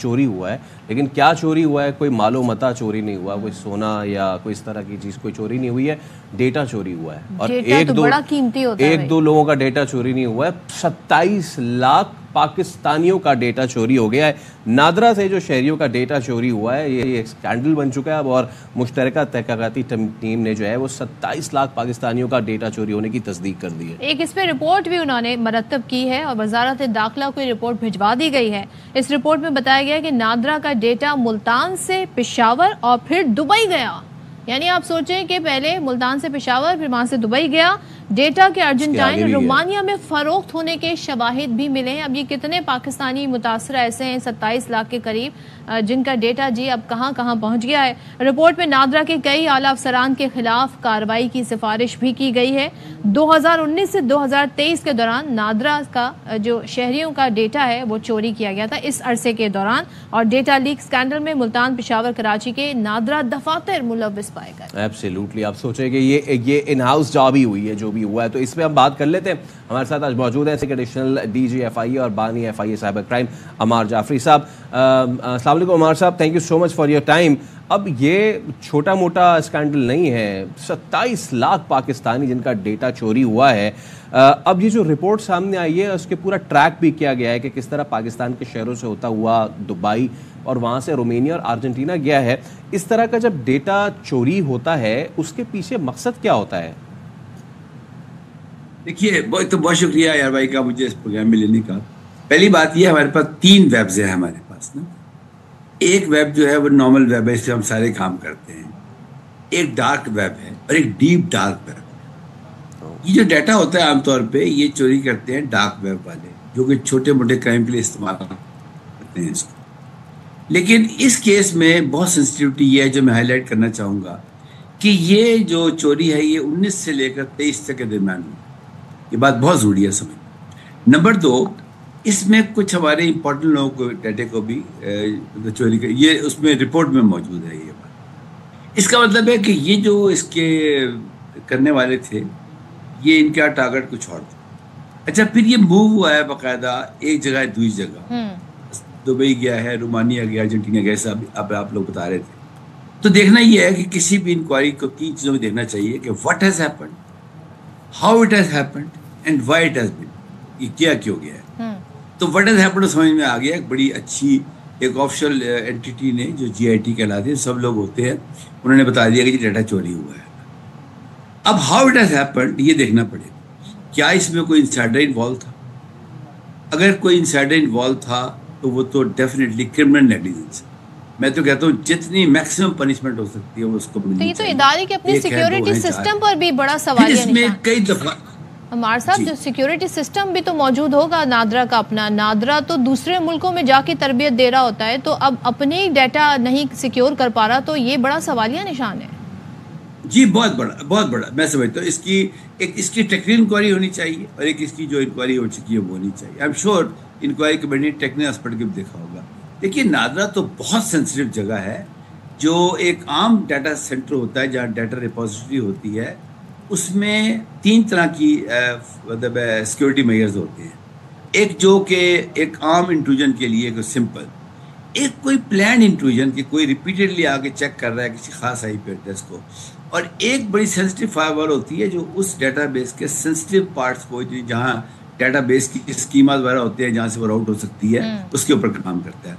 چوری ہوا ہے، لیکن کیا چوری ہوا ہے؟ کوئی مال و متاع چوری نہیں ہوا، کوئی سونا یا کوئی اس طرح کی چیز کوئی چوری نہیں ہوئی ہے، ڈیٹا چوری ہوا ہے، اور ایک دو لوگوں کا ڈیٹا چوری نہیں ہوا ہے، 27 لاکھ پاکستانیوں کا ڈیٹا چوری ہو گیا ہے۔ نادرا سے جو شہریوں کا ڈیٹا چوری ہوا ہے، یہ ایک اسکینڈل بن چکا ہے اب، اور مشترکہ تحقیقاتی ٹیم نے جو ہے وہ 27 لاکھ پاکستانیوں کا ڈیٹا چوری ہونے کی تصدیق کر دی ہے۔ ایک اس پہ رپورٹ بھی انہوں نے مرتب کی ہے اور وزارت داخلہ کو یہ رپورٹ بھجوا دی گئی ہے۔ اس رپورٹ میں بتایا گیا کہ نادرا کا ڈیٹا ملتان سے پشاور اور پھر دبئی گیا، یعنی آپ سوچیں کہ پہلے ملتان سے پشاور، پھر وہاں سے دبئی گیا۔ ڈیٹا کے ارجنٹائن رومانیہ میں فروخت ہونے کے شواہد بھی ملے ہیں۔ اب یہ کتنے پاکستانی متاثرہ ایسے ہیں 27 لاکھ کے قریب جن کا ڈیٹا اب کہاں کہاں پہنچ گیا ہے۔ رپورٹ میں نادرا کے کئی اعلیٰ افسران کے خلاف کارروائی کی سفارش بھی کی گئی ہے۔ 2019 سے 2023 کے دوران نادرا کا جو شہریوں کا ڈیٹا ہے وہ چوری کیا گیا تھا اس عرصے کے دوران، اور ڈیٹا لیک اسکینڈل میں ملتان، پشاور، کراچی کے نادرا دفاتر ملوث پائے گئے۔ ایبسلیوٹلی، آپ سوچیں کہ یہ ان ہاؤس جاب ہی ہوئی ہے جو بھی ہوا ہے، تو اس پہ ہم بات کر لیتے ہیں۔ ہمارے ساتھ آج موجود ہیں ایڈیشنل ڈی جی ایف آئی اے اور بانی F I A cyber crime Ammar Jafri صاحب۔ السلام علیکم عمار صاحب، thank you so much for your time. اب یہ چھوٹا موٹا اسکینڈل نہیں ہے، 27 لاکھ پاکستانی جن کا ڈیٹا چوری ہوا ہے۔ اب یہ جو رپورٹ سامنے آئی ہے اس کے پورا ٹریک بھی کیا گیا ہے کہ کس طرح پاکستان کے شہروں سے ہوتا ہوا دبئی اور وہاں سے رومینیا اور ارجنٹینا گیا ہے۔ اس طرح کا جب ڈیٹا چوری ہوتا ہے اس کے پیچھے مقصد کیا ہوتا ہے؟ دیکھیے، بہت شکریہ یار بھائی کا مجھے اس پروگرام میں لینے کا۔ پہلی بات یہ، ہمارے پاس 3 ویبز ہیں ہمارے پاس نا۔ ایک ویب جو ہے وہ نارمل ویب ہے، اس سے ہم سارے کام کرتے ہیں۔ ایک ڈارک ویب ہے اور ایک ڈیپ ڈارک ویب۔ یہ جو ڈیٹا ہوتا ہے عام طور پہ یہ چوری کرتے ہیں ڈارک ویب والے، جو کہ چھوٹے موٹے کرائم کے لیے استعمال کرتے ہیں اس کو۔ لیکن اس کیس میں بہت سینسٹیوٹی یہ ہے جو میں ہائی لائٹ کرنا چاہوں گا کہ یہ جو چوری ہے یہ 19 سے لے کر 23 تک کے درمیان ہوئی۔ یہ بات بہت ضروری ہے سمجھ۔ نمبر 2، اس میں کچھ ہمارے امپورٹنٹ لوگوں کو ڈیٹے کو بھی چوری کر، یہ اس میں رپورٹ میں موجود ہے یہ بات۔ اس کا مطلب ہے کہ یہ جو اس کے کرنے والے تھے یہ ان کا ٹارگٹ کچھ اور تھا۔ اچھا، پھر یہ موو ہوا ہے باقاعدہ ایک جگہ دوسری جگہ، دبئی گیا ہے، رومانیہ گیا، ارجنٹینا گیا، ایسا اب آپ لوگ بتا رہے تھے۔ تو دیکھنا یہ ہے کہ کسی بھی انکوائری کو 3 چیزوں میں دیکھنا چاہیے کہ what has happened, how it has happened and why it has been, یہ کیا کیوں گیا ہے۔ تو واٹ ہیز ہیپنڈ سمجھ میں آ گیا، ایک بڑی اچھی ایک آفیشل اینٹیٹی نے جو جی آئی ٹی کہلاتے ہیں، سب لوگ ہوتے ہیں، انہوں نے بتا دیا کہ یہ ڈیٹا چوری ہوا ہے۔ اب ہاؤ اٹ ہیز ہیپنڈ یہ دیکھنا پڑے گا، کیا اس میں کوئی انسائڈر انوالو تھا؟ اگر کوئی انسائڈر انوالو تھا تو وہ تو ڈیفینیٹلی کرمنل نیگلیجنس۔ میں تو کہتا ہوں جتنی میکسیمم پنشمنٹ ہو سکتی ہے وہ اس کو ملنی چاہیے۔ تو یہ تو ادارے کے اپنے سیکیورٹی سسٹم پر بھی بڑا سوال ہے۔ اس میں کئی دفعہ عمار صاحب جو سیکیورٹی سسٹم بھی تو موجود ہوگا نادرا کا اپنا، نادرا تو دوسرے ملکوں میں جا کے تربیت دے رہا ہوتا ہے، تو اب اپنے ہی ڈیٹا نہیں سیکیور کر پا رہا، تو یہ بڑا سوالیہ نشان ہے۔ جی بہت بڑا میں سمجھتا ہوں اس کی ٹیکنیکل انکوائری ہونی چاہیے، اور ایک اس کی جو انکوائری ہو چکی ہے وہ ہونی چاہیے۔ I am sure inquiry committee نے ٹیکنیکل اسپیکٹ بھی دیکھا ہوگا۔ دیکھیے، نادرا تو بہت سینسٹیو جگہ ہے، جو ایک عام ڈیٹا سینٹر ہوتا ہے جہاں ڈیٹا ریپوزیٹری ہوتی ہے، اس میں 3 طرح کی مطلب سیکیورٹی میئرز ہوتے ہیں۔ ایک جو کہ ایک عام انٹروژن کے لیے کوئی سمپل، ایک کوئی پلان انٹروژن کہ کوئی ریپیٹڈلی آ کے چیک کر رہا ہے کسی خاص آئی پی ایڈریس کو، اور ایک بڑی سینسٹیو فائر وال ہوتی ہے جو اس ڈیٹا بیس کے سینسٹیو پارٹس کو، جہاں ڈیٹا بیس کی اسکیماز وغیرہ ہوتے ہیں جہاں سے وہ راؤٹ ہو سکتی ہے، اس کے اوپر کام کرتا ہے۔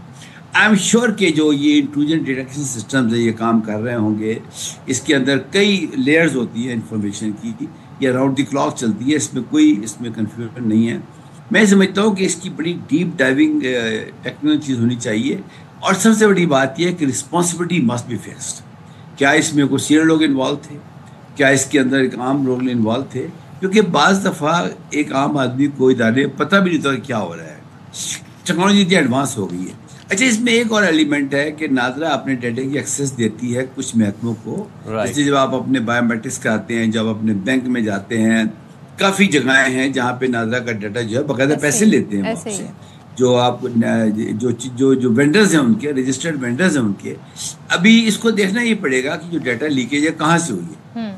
آئی ایم شیور کہ جو یہ انٹروژن ڈیٹیکشن سسٹمز یہ کام کر رہے ہوں گے، اس کے اندر کئی لیئرز ہوتی ہیں انفارمیشن کی، یہ راؤنڈ دی کلاک چلتی ہے، اس میں کنفیوژن نہیں ہے۔ میں سمجھتا ہوں کہ اس کی بڑی ڈیپ ڈائیونگ ٹیکنیکل چیز ہونی چاہیے، اور سب سے بڑی بات یہ ہے کہ رسپانسبلٹی مسٹ بی فکسڈ۔ کیا اس میں کوئی سینئر لوگ انوالو تھے؟ کیا اس کے اندر ایک عام لوگ انوالو تھے؟ کیونکہ بعض دفعہ ایک عام آدمی کو ادارے پتہ بھی نہیں ہوتا کیا ہو رہا ہے، ٹیکنالوجی اتنی ایڈوانس ہو گئی ہے۔ اچھا، اس میں ایک اور ایلیمنٹ ہے کہ نادرا اپنے ڈیٹا کی ایکسیس دیتی ہے کچھ محکموں کو، اس لیے جب آپ اپنے بایو میٹرکس کراتے ہیں، جب اپنے بینک میں جاتے ہیں، کافی جگہیں ہیں جہاں پہ نادرا کا ڈیٹا جو ہے باقاعدہ پیسے لیتے ہیں آپ سے، جو آپ جو وینڈرز ہیں ان کے رجسٹرڈ وینڈرز ہیں ان کے۔ ابھی اس کو دیکھنا یہ پڑے گا کہ جو ڈیٹا لیکیج ہے کہاں سے ہوئی ہے،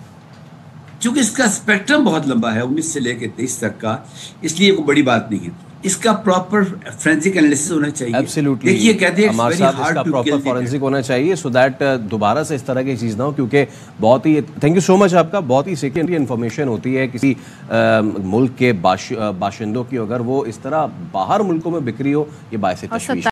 چونکہ اس کا اسپیکٹرم بہت لمبا ہے 19 سے لے کے 23 تک کا، اس لیے کوئی بڑی بات نہیں ہے۔ اس کا پراپر فورینسک انالیسس ہونا چاہیے. ایبسلیوٹلی دیکھیے کہتے ہیں ہمارے ساتھ اس کا پراپر فورینسک ہونا چاہیے سو دیٹ دوبارہ سے اس طرح کی چیز نہ ہو, کیونکہ بہت ہی تھینک یو سو مچ آپ کا, بہت ہی سیکنڈری انفارمیشن ہوتی ہے کسی ملک کے باشندوں کی, اگر وہ اس طرح باہر ملکوں میں بکری ہو, یہ باعث تشویش